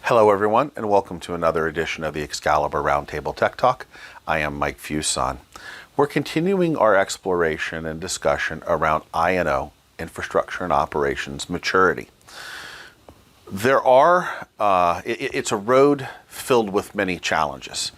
Hello everyone, and welcome to another edition of the Excalibur Roundtable Tech Talk. I am Mike Fuson. We're continuing our exploration and discussion around I&O, infrastructure and operations maturity. It's a road filled with many challenges.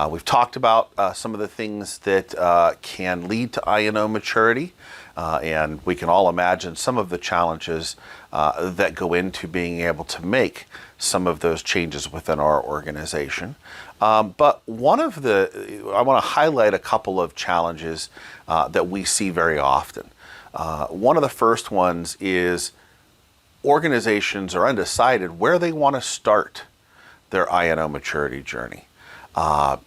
We've talked about some of the things that can lead to I&O maturity, and we can all imagine some of the challenges that go into being able to make some of those changes within our organization. But I want to highlight a couple of challenges that we see very often. One of the first ones is organizations are undecided where they want to start their I&O maturity journey. There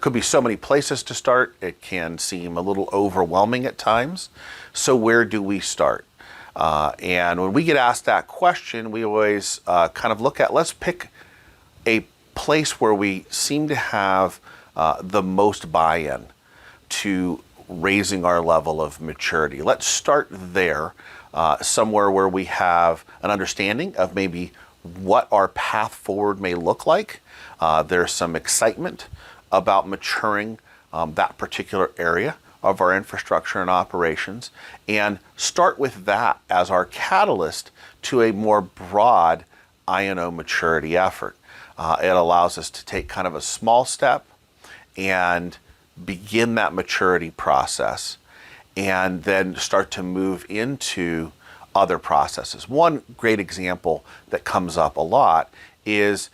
could be so many places to start. It can seem a little overwhelming at times. So where do we start? And when we get asked that question, we always kind of look at, let's pick a place where we seem to have the most buy-in to raising our level of maturity. Let's start there, somewhere where we have an understanding of maybe what our path forward may look like. There's some excitement about maturing that particular area of our infrastructure and operations, and start with that as our catalyst to a more broad I&O maturity effort. It allows us to take kind of a small step and begin that maturity process, and then start to move into other processes. One great example that comes up a lot is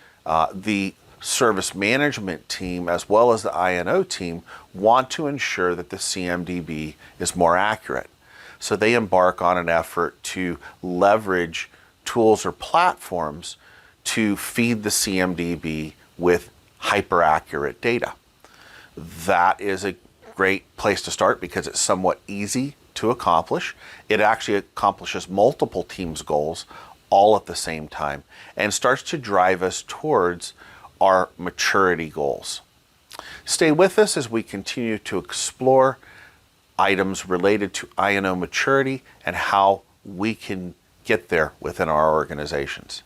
the service management team as well as the I&O team want to ensure that the CMDB is more accurate. So they embark on an effort to leverage tools or platforms to feed the CMDB with hyper-accurate data. That is a great place to start because it's somewhat easy to accomplish. It actually accomplishes multiple teams' goals all at the same time and starts to drive us towards our maturity goals. Stay with us as we continue to explore items related to I&O maturity and how we can get there within our organizations.